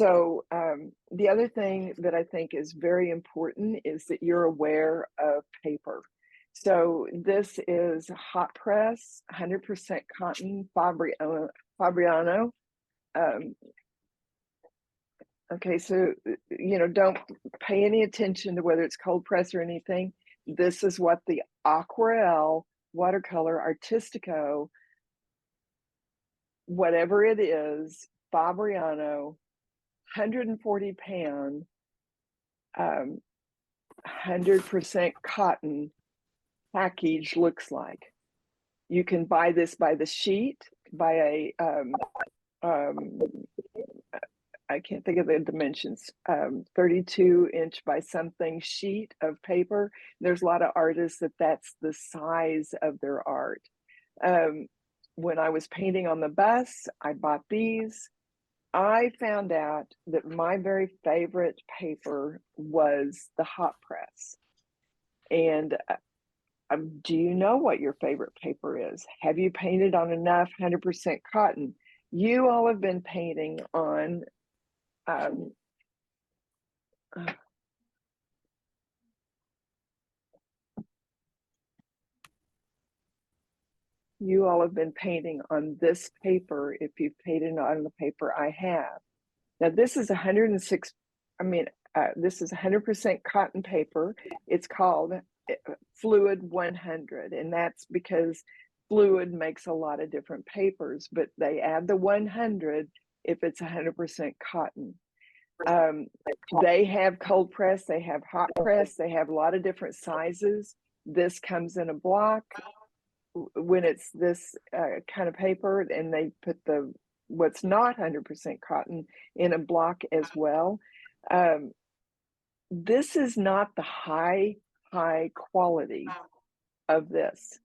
So the other thing that I think is very important is that you're aware of paper. So this is hot press, 100% cotton Fabriano. Um, okay, so don't pay any attention to whether it's cold press or anything. This is what the Aquarelle Watercolor Artistico, whatever it is, Fabriano, 140 pound, 100% cotton package looks like. You can buy this by the sheet, by a I can't think of the dimensions, 32-inch by something sheet of paper. There's a lot of artists that's the size of their art. When I was painting on the bus, I bought these. I found out that my very favorite paper was the hot press. And do you know what your favorite paper is? Have you painted on enough 100% cotton? You all have been painting on you all have been painting on this paper if you've painted on the paper I have. Now this is 106, this is 100% cotton paper. It's called Fluid 100, and that's because Fluid makes a lot of different papers, but they add the 100 if it's 100% cotton. They have cold press, they have hot press, they have a lot of different sizes. This comes in a block when it's this kind of paper, and they put what's not 100% cotton in a block as well. This is not the high quality of this.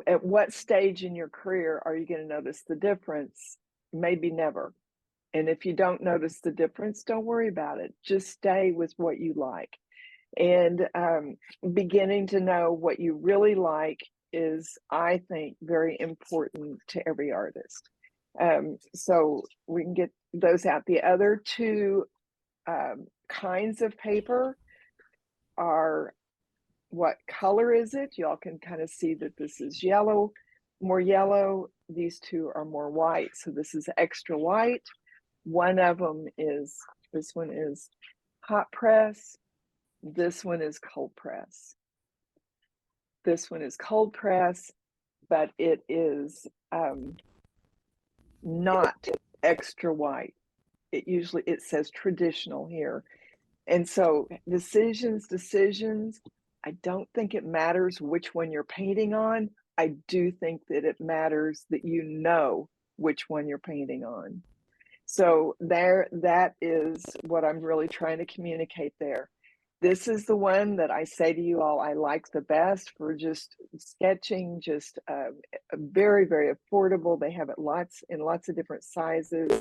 At what stage in your career are you going to notice the difference? Maybe never. And if you don't notice the difference, don't worry about it. Just stay with what you like. And beginning to know what you really like is, I think, very important to every artist. So we can get those out. The other two kinds of paper are, what color is it? Y'all can kind of see that this is yellow, more yellow. These two are more white. So this is extra white. One of them is, this one is hot press. This one is cold press. This one is cold press, but it is not extra white. It says traditional here. And so decisions. I don't think it matters which one you're painting on. I do think that it matters that you know which one you're painting on. So that is what I'm really trying to communicate there. This is the one that I say to you all I like the best for just sketching, just very, very affordable. They have it in lots of different sizes.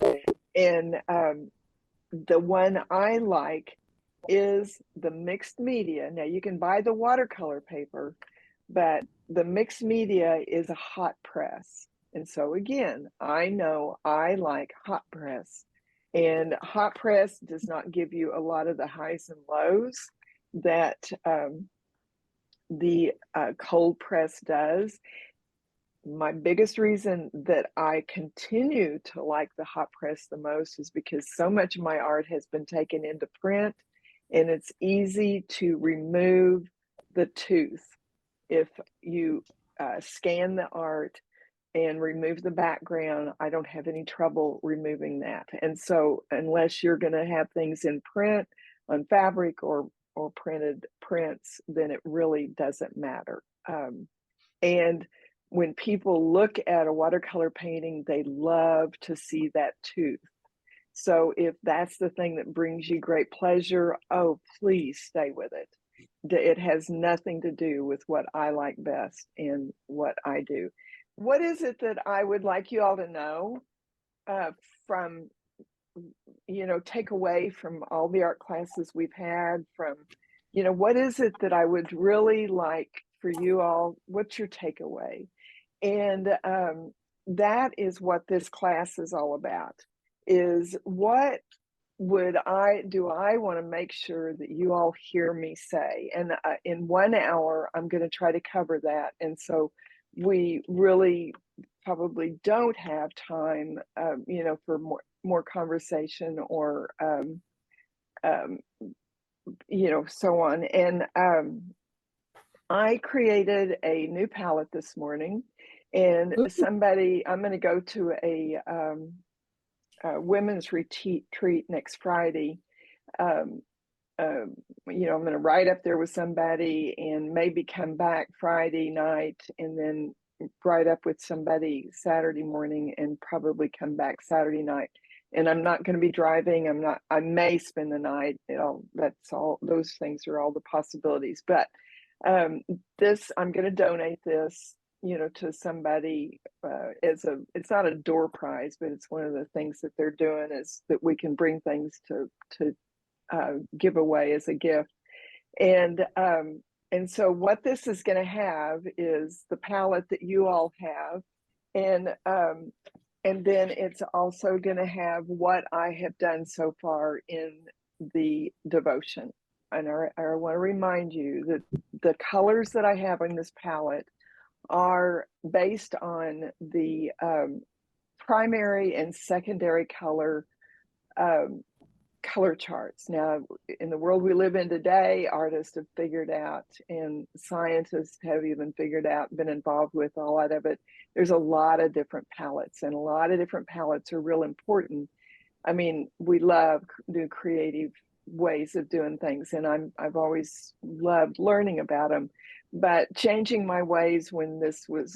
And the one I like is the mixed media. Now you can buy the watercolor paper, but the mixed media is a hot press. And so again, I know I like hot press, and hot press does not give you a lot of the highs and lows that the cold press does. My biggest reason that I continue to like the hot press the most is because so much of my art has been taken into print, and it's easy to remove the tooth. If you scan the art and remove the background, I don't have any trouble removing that. And so unless you're going to have things in print on fabric or printed prints, then it really doesn't matter. And when people look at a watercolor painting, they love to see that tooth. So if that's the thing that brings you great pleasure, oh, please stay with it. It has nothing to do with what I like best and what I do. What is it that I would like you all to know from, take away from all the art classes we've had, from, what is it that I would really like for you all? What's your takeaway? And that is what this class is all about, is what do I want to make sure that you all hear me say? And in 1 hour, I'm going to try to cover that. And so we really probably don't have time, for more conversation or, um, so on. And I created a new palette this morning, and I'm going to go to a women's retreat next Friday. Um, I'm going to ride up there with somebody and maybe come back Friday night and then ride up with somebody Saturday morning and probably come back Saturday night. And I'm not going to be driving. I may spend the night. That's all, those things are all the possibilities. But I'm going to donate this, to somebody it's not a door prize, but it's one of the things that they're doing is that we can bring things to give away as a gift. And so what this is going to have is the palette that you all have, and then it's also going to have what I have done so far in the devotion. And I want to remind you that the colors that I have in this palette are based on the primary and secondary color charts. Now, in the world we live in today, artists have figured out, and scientists have even figured out, been involved with a lot of it. There's a lot of different palettes, and a lot of different palettes are real important. I mean, we love new creative ways of doing things, and I've always loved learning about them. But changing my ways when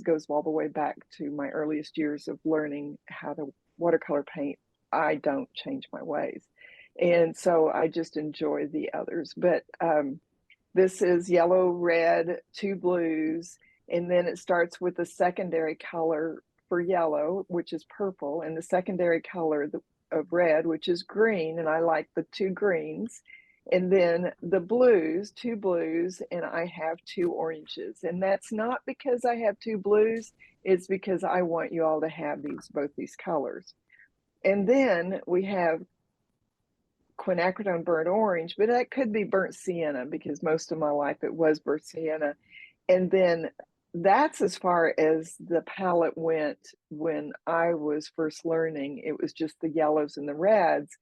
goes all the way back to my earliest years of learning how to watercolor paint, I don't change my ways. And so I just enjoy the others. But this is yellow, red, 2 blues, and then it starts with the secondary color for yellow, which is purple, and the secondary color of red, which is green, and I like the 2 greens. And then the blues, 2 blues, and I have 2 oranges. And that's not because I have 2 blues, it's because I want you all to have both these colors. And then we have quinacridone burnt orange, but that could be burnt sienna because most of my life it was burnt sienna. And then that's as far as the palette went when I was first learning. It was just the yellows and the reds,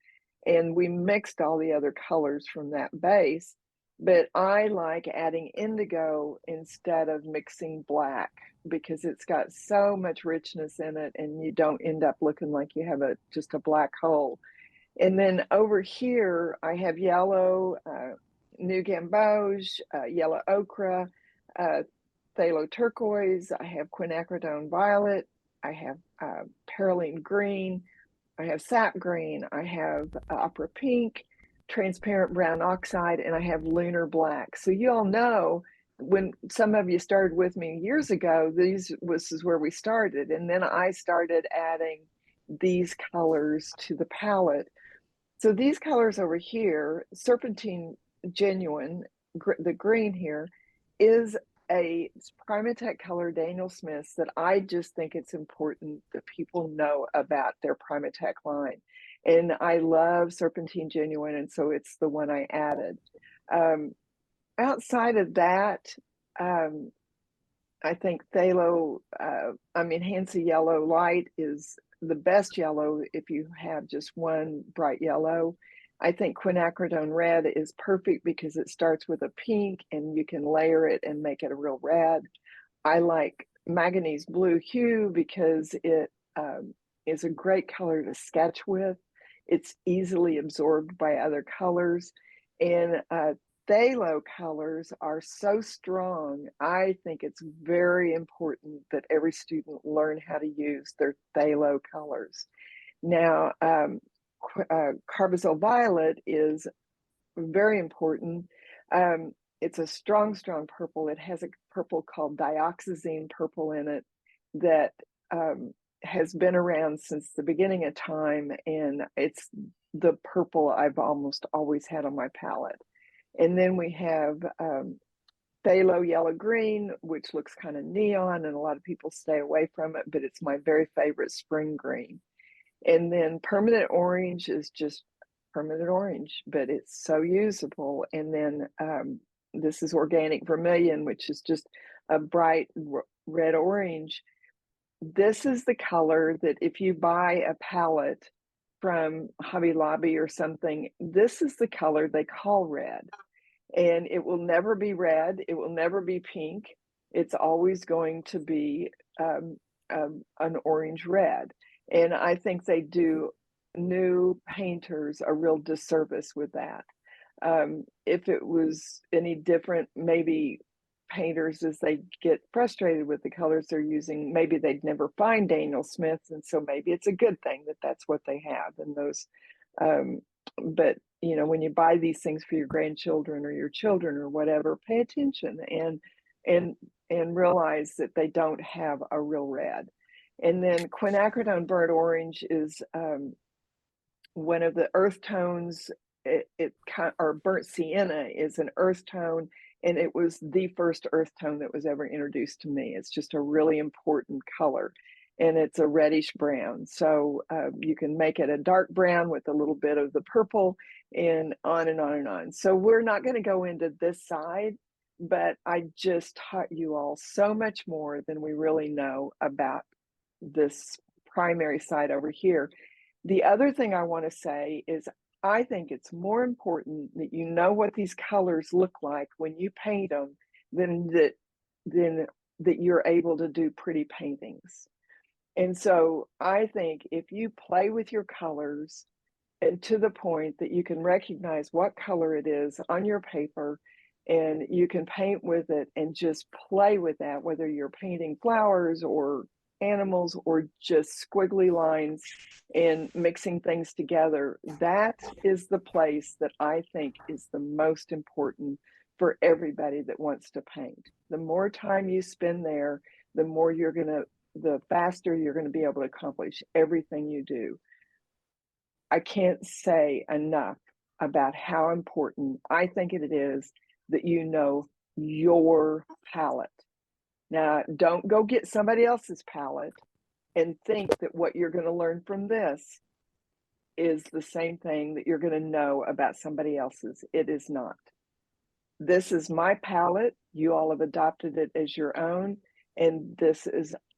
and we mixed all the other colors from that base. But I like adding indigo instead of mixing black because it's got so much richness in it, and you don't end up looking like you have just a black hole. And then over here, I have yellow, new gamboge, yellow ochre, phthalo turquoise. I have quinacridone violet. I have perylene green. I have sap green. I have opera pink, transparent brown oxide, and I have lunar black. So you all know, when some of you started with me years ago, this is where we started. And then I started adding these colors to the palette. So these colors over here, Serpentine Genuine, the green here, is a Primatech color, Daniel Smith's, that I just think it's important that people know about their Primatech line. And I love Serpentine Genuine, and so it's the one I added. Outside of that, I think Hansa Yellow Light is the best yellow if you have just one bright yellow. I think quinacridone red is perfect because it starts with a pink and you can layer it and make it a real red. I like manganese blue hue because it is a great color to sketch with. It's easily absorbed by other colors. And phthalo colors are so strong. I think it's very important that every student learn how to use their phthalo colors. Now, carbazole violet is very important. It's a strong, strong purple. It has a purple called dioxazine purple in it that has been around since the beginning of time, and it's the purple I've almost always had on my palette. And then we have phthalo yellow green, which looks kind of neon, and a lot of people stay away from it, but it's my very favorite spring green. And then permanent orange is just permanent orange, but it's so usable. And then this is organic vermilion, which is just a bright red orange. This is the color that if you buy a palette from Hobby Lobby or something, this is the color they call red. And it will never be red. It will never be pink. It's always going to be an orange red. And I think they do new painters a real disservice with that. If it was any different, maybe painters, as they get frustrated with the colors they're using, maybe they'd never find Daniel Smith's, and so maybe it's a good thing that that's what they have in those. But you know, when you buy these things for your grandchildren or your children or whatever, pay attention and and realize that they don't have a real red. And then quinacridone burnt orange is one of the earth tones. Or burnt sienna is an earth tone, and it was the first earth tone that was ever introduced to me. It's just a really important color, and it's a reddish brown. So you can make it a dark brown with a little bit of the purple, and on and on and on. So we're not going to go into this side, but I just taught you all so much more than we really know about this primary side over here. The other thing I want to say is I think it's more important that you know what these colors look like when you paint them than that you're able to do pretty paintings. And so I think if you play with your colors and to the point that you can recognize what color it is on your paper and you can paint with it and just play with that, whether you're painting flowers or animals or just squiggly lines and mixing things together, that is the place that I think is the most important for everybody that wants to paint. The more time you spend there, the faster you're going to be able to accomplish everything you do. I can't say enough about how important I think it is that you know your palette. Now, don't go get somebody else's palette and think that what you're going to learn from this is the same thing that you're going to know about somebody else's. It is not. This is my palette. You all have adopted it as your own. And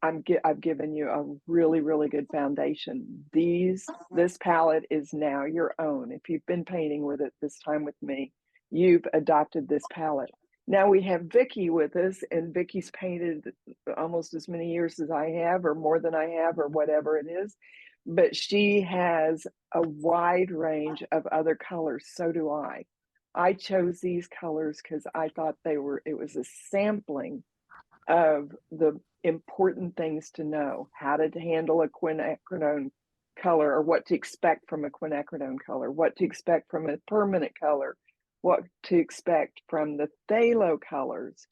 I've given you a really, really good foundation. This palette is now your own. If you've been painting with it this time with me, you've adopted this palette. Now we have Vicki with us, and Vicki's painted almost as many years as I have, or more than I have, or whatever it is. But she has a wide range of other colors. So do I. I chose these colors because I thought it was a sampling of the important things to know, how to handle a quinacridone color, or what to expect from a quinacridone color, what to expect from a permanent color, what to expect from the phthalo colors.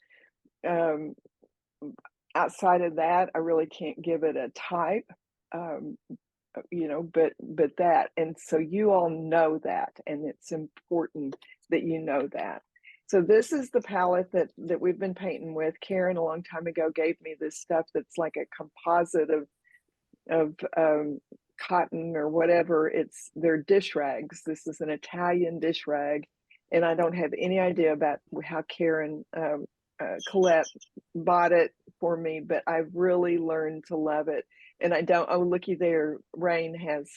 Outside of that, I really can't give it a type, but that, and so you all know that, and it's important that you know that. So this is the palette that we've been painting with. Karen a long time ago gave me this stuff that's like a composite of cotton or whatever. They're dish rags. This is an Italian dish rag, and I don't have any idea about how Karen Colette bought it for me, but I've really learned to love it. And I don't. Oh, looky there, Rain has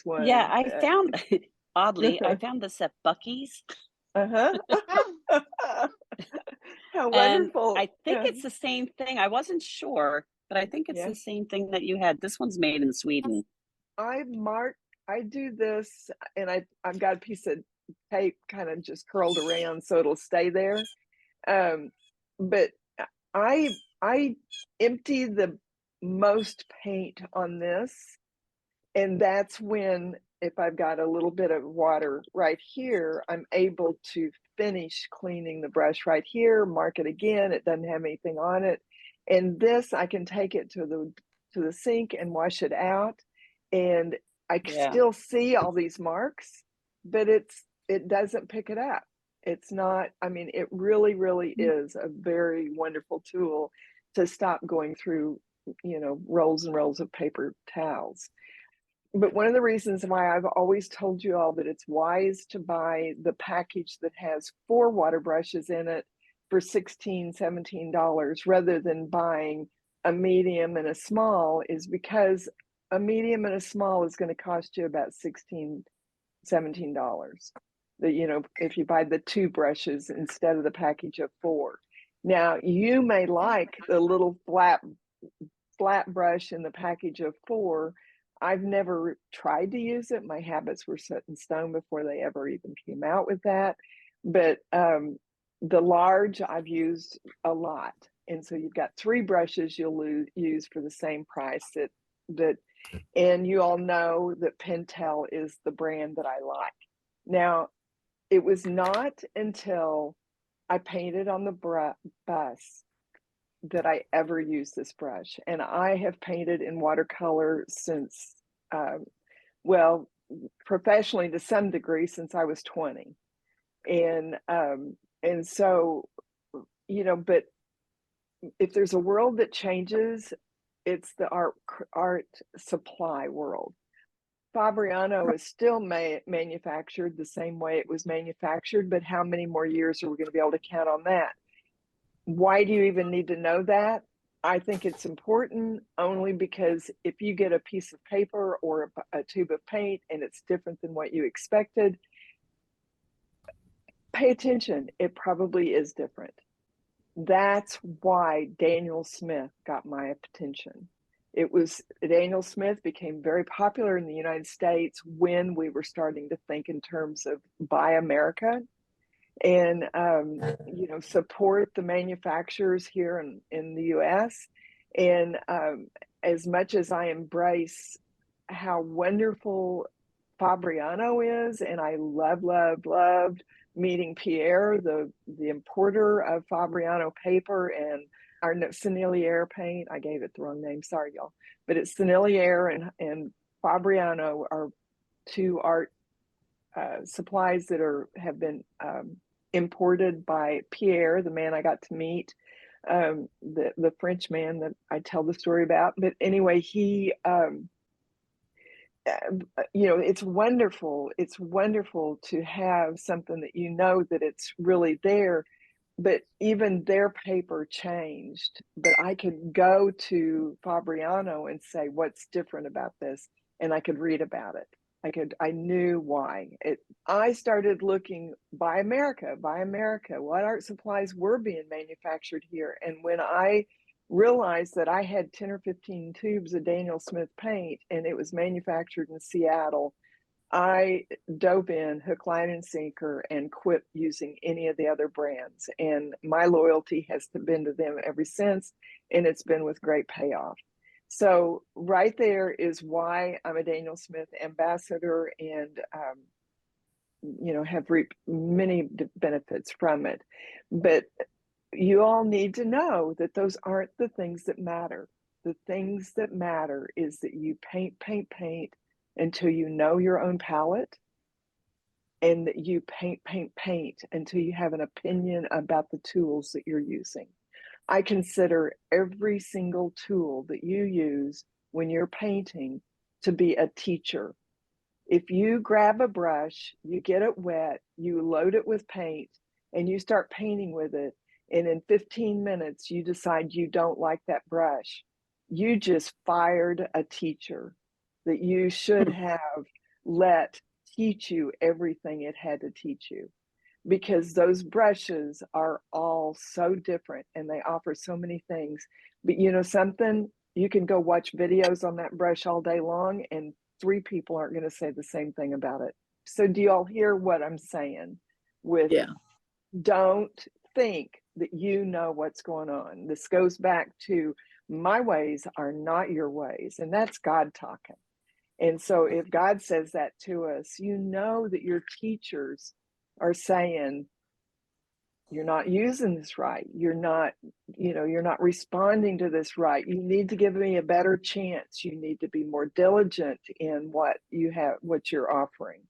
one. Yeah, I found oddly, I found this at Bucky's. Uh-huh. How And wonderful. I think it's the same thing. I wasn't sure, but I think it's Yeah. the same thing that you had. This one's made in Sweden. I do this, and I've got a piece of tape kind of just curled around so it'll stay there. But I empty the most paint on this, and that's when, if I've got a little bit of water right here, I'm able to finish cleaning the brush right here, mark it again. It doesn't have anything on it. And this, I can take it to the sink and wash it out. And I still see all these marks, but it doesn't pick it up. It's not, I mean, it really, really is a very wonderful tool to stop going through, rolls and rolls of paper towels. But one of the reasons why I've always told you all that it's wise to buy the package that has 4 water brushes in it for $16, $17 rather than buying a medium and a small is because a medium and a small is going to cost you about $16, $17. If you buy the 2 brushes instead of the package of 4. Now, you may like the little flat brush in the package of 4. I've never tried to use it. My habits were set in stone before they ever even came out with that. But the large I've used a lot. And so you've got 3 brushes you'll use for the same price and you all know that Pentel is the brand that I like. Now, it was not until I painted on the bus that I ever used this brush. And I have painted in watercolor since, well, professionally to some degree since I was 20. And so, but if there's a world that changes, it's the art supply world. Fabriano is still manufactured the same way it was manufactured, but how many more years are we going to be able to count on that? Why do you even need to know that? I think it's important only because if you get a piece of paper or a tube of paint and it's different than what you expected, pay attention. It probably is different. That's why Daniel Smith got my attention. Daniel Smith became very popular in the United States when we were starting to think in terms of Buy America and support the manufacturers here in the US. And as much as I embrace how wonderful Fabriano is, and I loved meeting Pierre, the importer of Fabriano paper and our Sennelier paint. I gave it the wrong name, sorry y'all, but it's Sennelier and Fabriano are 2 art supplies that have been imported by Pierre, the man I got to meet, the French man that I tell the story about. But anyway, he, it's wonderful. It's wonderful to have something that that it's really there. But even their paper changed. But I could go to Fabriano and say, what's different about this? And I could read about it. I knew why. I started looking Buy America, what art supplies were being manufactured here. And when I realized that I had 10 or 15 tubes of Daniel Smith paint and it was manufactured in Seattle, I dove in hook, line, and sinker and quit using any of the other brands. And my loyalty has been to them ever since, and it's been with great payoff. So right there is why I'm a Daniel Smith ambassador and, have reaped many benefits from it. But you all need to know that those aren't the things that matter. The things that matter is that you paint until you know your own palette, and that you paint until you have an opinion about the tools that you're using. I consider every single tool that you use when you're painting to be a teacher. If you grab a brush, you get it wet, you load it with paint, and you start painting with it, and in 15 minutes you decide you don't like that brush, you just fired a teacher that you should have let teach you everything it had to teach you. Because those brushes are all so different and they offer so many things. But you know something? You can go watch videos on that brush all day long and 3 people aren't going to say the same thing about it. So do you all hear what I'm saying? Don't think that you know what's going on. This goes back to my ways are not your ways, and that's God talking. And so if God says that to us, you know that your teachers are saying, you're not using this right. You're not responding to this right. You need to give me a better chance. You need to be more diligent in what you're offering.